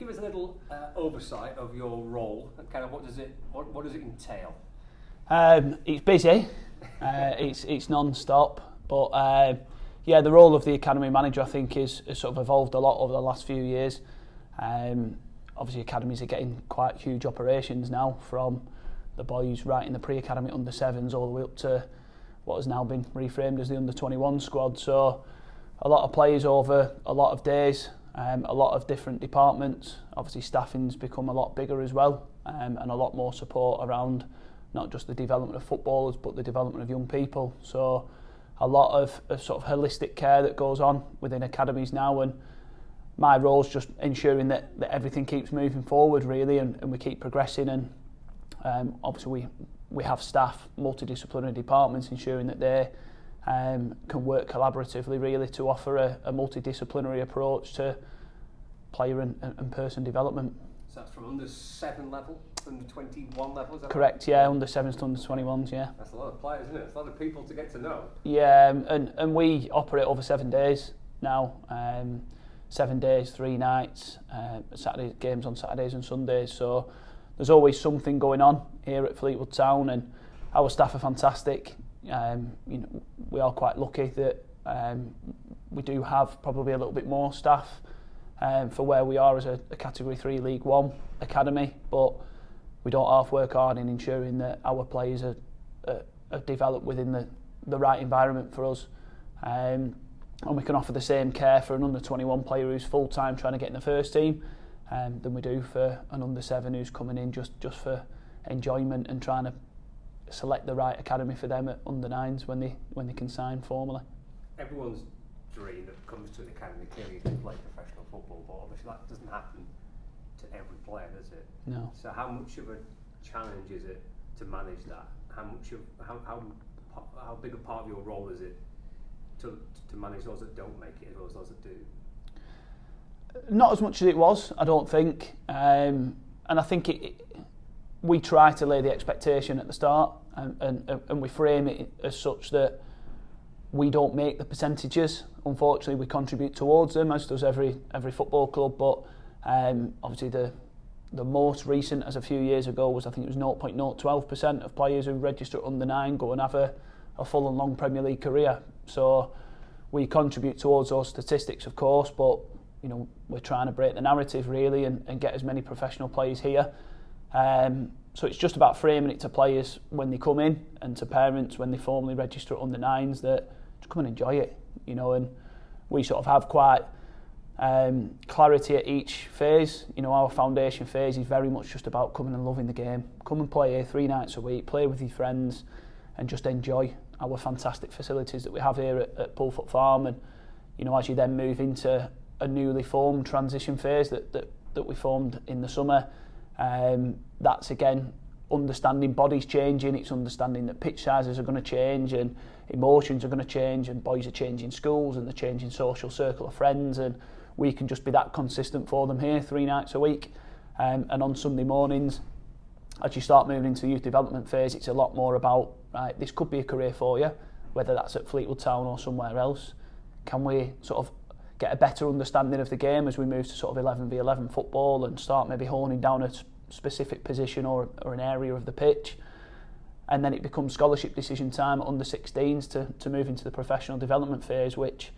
give us a little oversight of your role and kind of what does it entail? It's busy, it's non-stop, but yeah, the role of the academy manager I think is sort of evolved a lot over the last few years. Obviously academies are getting quite huge operations now, from the boys right in the pre-academy under 7s all the way up to what has now been reframed as the under 21 squad. So a lot of players over a lot of days, a lot of different departments. Obviously staffing's become a lot bigger as well, and a lot more support around not just the development of footballers but the development of young people. So a lot of sort of holistic care that goes on within academies now, and my role is just ensuring that everything keeps moving forward really, and we keep progressing. And obviously we have staff, multidisciplinary departments, ensuring that they can work collaboratively really to offer a multidisciplinary approach to player and person development. So that's from under 7 level, under 21 level, is that correct? Right? Yeah, under 7s to under 21s, yeah. That's a lot of players, isn't it? It's a lot of people to get to know. Yeah, and we operate over 7 days now. 7 days, 3 nights, Saturday games on Saturdays and Sundays. So there's always something going on here at Fleetwood Town, and our staff are fantastic. You know, we are quite lucky that we do have probably a little bit more staff for where we are as a Category 3 League 1 academy, but we don't half work hard in ensuring that our players are developed within the right environment for us. And we can offer the same care for an under 21 player who's full time trying to get in the first team than we do for an under 7 who's coming in just for enjoyment and trying to select the right academy for them at under 9s when they can sign formally. Everyone's dream that comes to an academy clearly is to play professional football, but obviously that doesn't happen to every player, does it? No. So how much of a challenge is it to manage that? How big a part of your role is it to manage those that don't make it as well as those that do? Not as much as it was, I don't think. And I think we try to lay the expectation at the start, and we frame it as such that we don't make the percentages. Unfortunately, we contribute towards them, as does every football club. But obviously, the most recent, as a few years ago, was I think it was 0.012% of players who register under 9 go and have a full and long Premier League career. So we contribute towards those statistics, of course, but you know, we're trying to break the narrative really and get as many professional players here. So it's just about framing it to players when they come in, and to parents when they formally register at under 9s, that just come and enjoy it, you know. And we sort of have quite clarity at each phase. You know, our foundation phase is very much just about coming and loving the game. Come and play here 3 nights a week, play with your friends, and just enjoy our fantastic facilities that we have here at Pulfoot Farm. And you know, as you then move into a newly formed transition phase that we formed in the summer, that's again understanding bodies changing. It's understanding that pitch sizes are going to change and emotions are going to change, and boys are changing schools and they're changing social circle of friends, and we can just be that consistent for them here 3 nights a week. And on Sunday mornings, as you start moving into the youth development phase, it's a lot more about, right, this could be a career for you, whether that's at Fleetwood Town or somewhere else. Can we sort of get a better understanding of the game as we move to sort of 11v11 football and start maybe honing down a specific position or an area of the pitch? And then it becomes scholarship decision time at under 16s to move into the professional development phase, which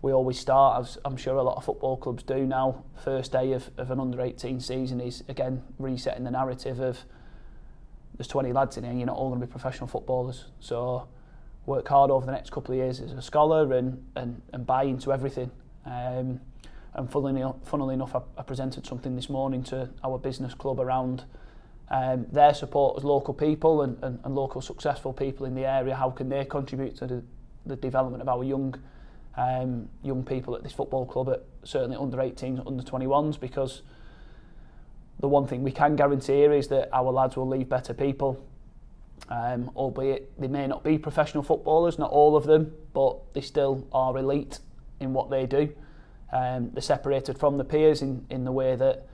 we always start, as I'm sure a lot of football clubs do now. First day of an under 18 season is again resetting the narrative of there's 20 lads in here, you're not all going to be professional footballers. So work hard over the next couple of years as a scholar and buy into everything. And funnily enough, I presented something this morning to our business club around their support as local people and local successful people in the area. How can they contribute to the development of our young people at this football club, at certainly under 18s, under 21s, because the one thing we can guarantee here is that our lads will leave better people, albeit they may not be professional footballers, not all of them, but they still are elite in what they do. They're separated from the peers in the way that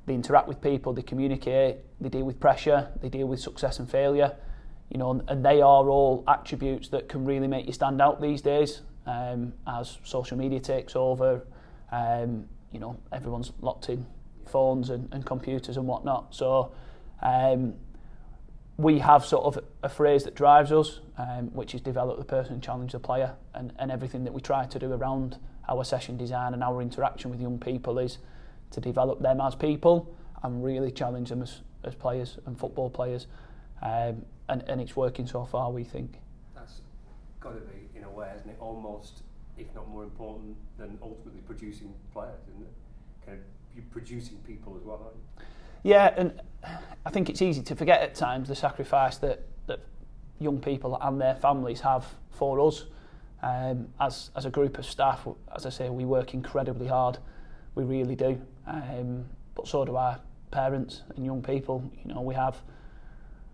they interact with people, they communicate, they deal with pressure, they deal with success and failure, you know, and they are all attributes that can really make you stand out these days. As social media takes over, you know, everyone's locked in phones and computers and whatnot. So we have sort of a phrase that drives us, which is develop the person and challenge the player, and everything that we try to do around our session design and our interaction with young people is to develop them as people and really challenge them as players and football players, and it's working so far, we think. That's got to be, in a way, isn't it, almost, if not more important than ultimately producing players, isn't it? Kind of, you're producing people as well, aren't you? Yeah, and I think it's easy to forget at times the sacrifice that young people and their families have for us. As a group of staff, as I say, we work incredibly hard. We really do. But so do our parents and young people. You know, we have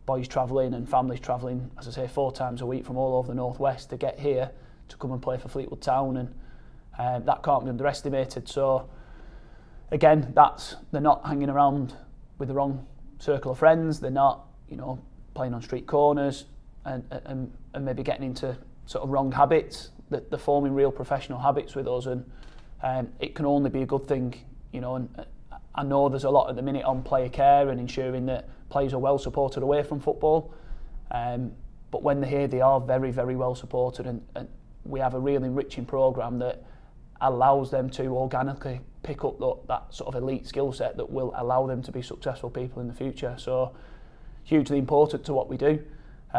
boys travelling and families travelling, as I say, 4 times a week from all over the northwest to get here to come and play for Fleetwood Town, and that can't be underestimated. So again, they're not hanging around with the wrong circle of friends. They're not, you know, playing on street corners and maybe getting into sort of wrong habits. They're forming real professional habits with us, and it can only be a good thing, you know. And I know there's a lot at the minute on player care and ensuring that players are well supported away from football, but when they're here, they are very, very well supported, and we have a really enriching programme that allows them to organically pick up that sort of elite skill set that will allow them to be successful people in the future. So hugely important to what we do.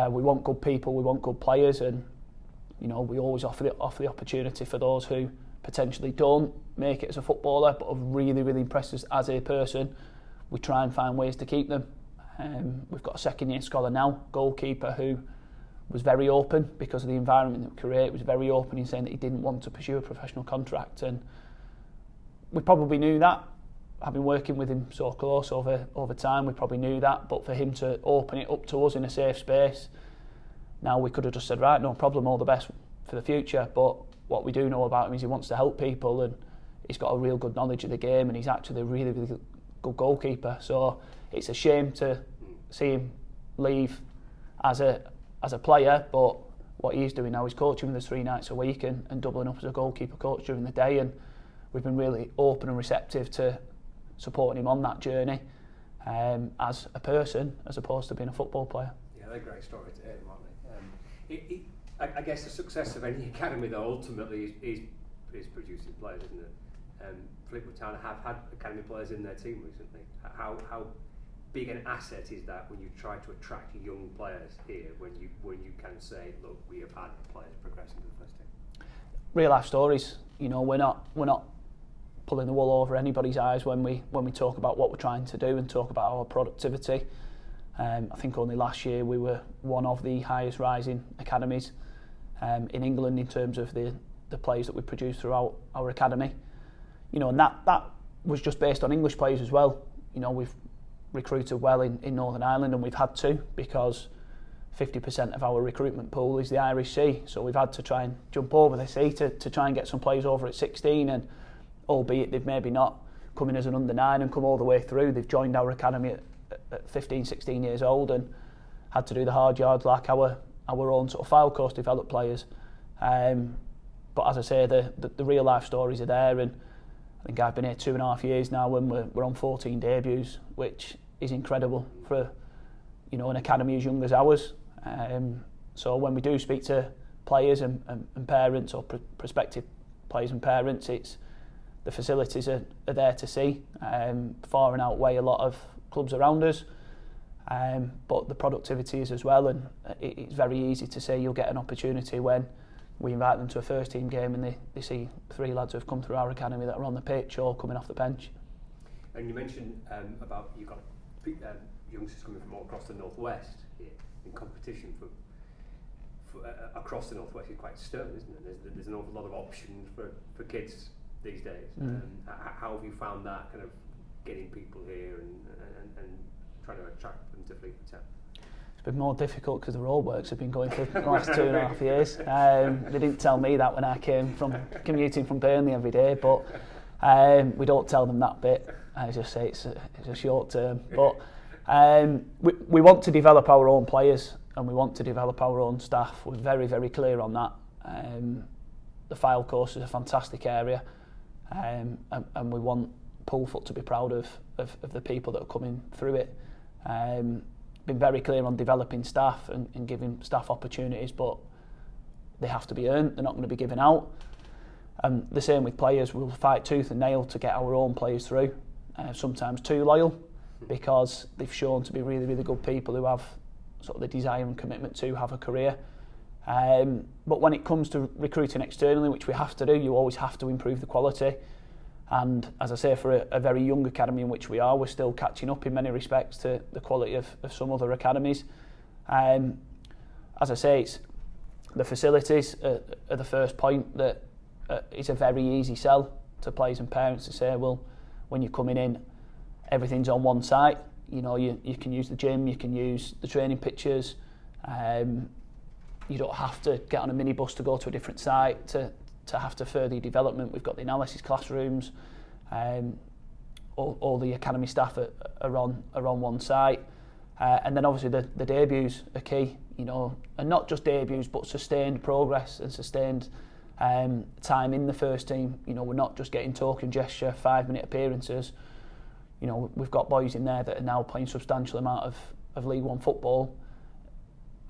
We want good people, we want good players, and you know, we always offer the opportunity for those who potentially don't make it as a footballer but have really, really impressed us as a person. We try and find ways to keep them. We've got a second-year scholar now, goalkeeper, who was very open because of the environment that we create. Was very open in saying that he didn't want to pursue a professional contract, and we probably knew that. Having working with him so close over time, we probably knew that. But for him to open it up to us in a safe space, now we could have just said, right, no problem, all the best for the future. But what we do know about him is he wants to help people, and he's got a real good knowledge of the game, and he's actually a really, really good goalkeeper. So it's a shame to see him leave as a player, but what he's doing now is coaching with us 3 nights a week and doubling up as a goalkeeper coach during the day, and we've been really open and receptive to supporting him on that journey as a person as opposed to being a football player. Yeah, they're great stories to hear, aren't they? I guess the success of any academy though ultimately is producing players, isn't it? Fleetwood Town have had academy players in their team recently. How big an asset is that when you try to attract young players here, when you can say, look, we have had players progressing to the first team? Real life stories. You know, we're not pulling the wool over anybody's eyes when we talk about what we're trying to do and talk about our productivity. I think only last year we were one of the highest rising academies in England in terms of the players that we produce throughout our academy. You know, and that was just based on English players as well. You know, we've recruited well in Northern Ireland, and we've had to, because 50% of our recruitment pool is the Irish Sea. So we've had to try and jump over the sea to try and get some players over at 16, and albeit they've maybe not come in as an under-9 and come all the way through, they've joined our academy at 15, 16 years old and had to do the hard yards like our own sort of file course developed players. But as I say, the real life stories are there, and I think I've been here 2.5 years now, and we're on 14 debuts, which is incredible for, you know, an academy as young as ours. So when we do speak to players and parents, or prospective players and parents, it's the facilities are there to see, far and outweigh a lot of clubs around us, but the productivity is as well, and it's very easy to say you'll get an opportunity when we invite them to a first team game and they see 3 lads who have come through our academy that are on the pitch or coming off the bench. And you mentioned about you've got youngsters coming from all across the northwest here in competition for across the northwest. Is quite stern, isn't it? There's an awful lot of options for kids these days. How have you found that, kind of getting people here and trying to attract them to Fleetwood Town? It's been more difficult because the roadworks have been going for the last 2.5 years. They didn't tell me that when I came from commuting from Burnley every day, but we don't tell them that bit. I just say it's a short term. But we want to develop our own players and we want to develop our own staff. We're very, very clear on that. The file course is a fantastic area, and we want pull foot to be proud of the people that are coming through it. Been very clear on developing staff and giving staff opportunities, but they have to be earned. They're not going to be given out. And the same with players. We'll fight tooth and nail to get our own players through. Sometimes too loyal, because they've shown to be really, really good people who have sort of the desire and commitment to have a career. But when it comes to recruiting externally, which we have to do, you always have to improve the quality. And as I say, for a very young academy in which we are, we're still catching up in many respects to the quality of some other academies. As I say, it's the facilities are the first point. That it's a very easy sell to players and parents to say, well, when you're coming in, everything's on one site. You know, you can use the gym, you can use the training pitches. You don't have to get on a minibus to go to a different site to have to further your development. We've got the analysis classrooms. All the academy staff are on one site. And then obviously the debuts are key, you know, and not just debuts, but sustained progress and sustained time in the first team. You know, we're not just getting token gesture, 5-minute appearances. You know, we've got boys in there that are now playing substantial amount of League One football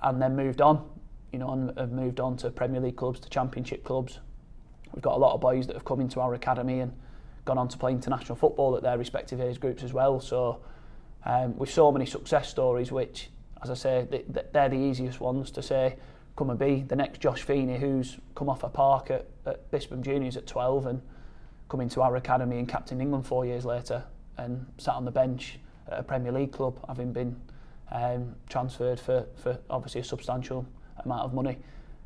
and then moved on, you know, and have moved on to Premier League clubs, to Championship clubs. We've got a lot of boys that have come into our academy and gone on to play international football at their respective age groups as well. So with so many success stories, which, as I say, they're the easiest ones to say, come and be the next Josh Feeney, who's come off a park at Bisping Juniors at 12 and come into our academy and captained England 4 years later and sat on the bench at a Premier League club, having been transferred for obviously a substantial amount of money.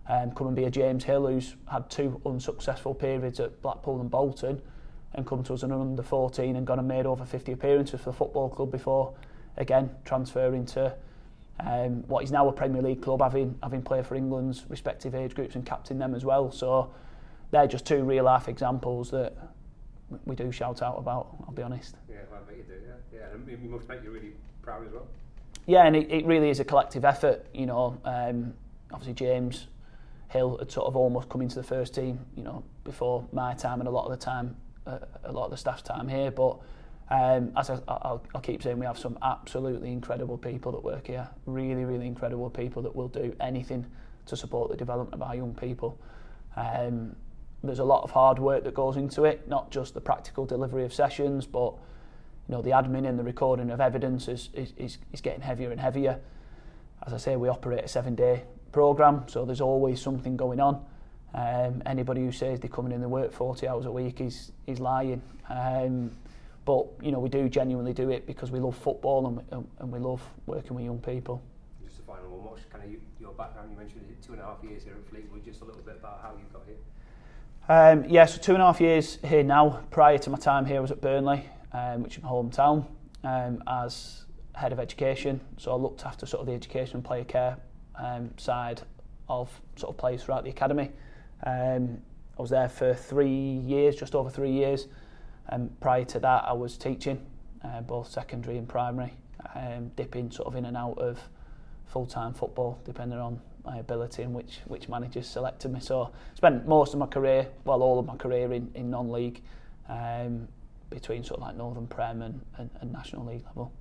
Come and be a James Hill, who's had 2 unsuccessful periods at Blackpool and Bolton, and come to us as an under 14 and gone and made over 50 appearances for the football club before again transferring to what is now a Premier League club, having played for England's respective age groups and captained them as well. So they're just 2 real life examples that we do shout out about, I'll be honest. Yeah, well, I bet you do, yeah. And it must make you really proud as well. Yeah, and it really is a collective effort, you know. Obviously James Hill had sort of almost come into the first team, you know, before my time and a lot of the staff's time here. But as I'll keep saying, we have some absolutely incredible people that work here. Really, really incredible people that will do anything to support the development of our young people. There's a lot of hard work that goes into it, not just the practical delivery of sessions, but you know, the admin and the recording of evidence is getting heavier and heavier. As I say, we operate a 7-day programme, so there's always something going on. Anybody who says they're coming in and work 40 hours a week is lying. But you know, we do genuinely do it because we love football and we love working with young people. Just a final one, what's kind of your background? You mentioned 2.5 years here at Fleetwood. Just a little bit about how you got here. Yeah, so 2.5 years here now. Prior to my time here, I was at Burnley, which is my hometown, as head of education. So I looked after sort of the education and player care side of sort of players throughout the academy. I was there for 3 years, just over 3 years. Prior to that, I was teaching, both secondary and primary, dipping sort of in and out of full-time football, depending on my ability and which managers selected me. So I spent most of my career, well, all of my career in non-league, between sort of like Northern Prem and National League level.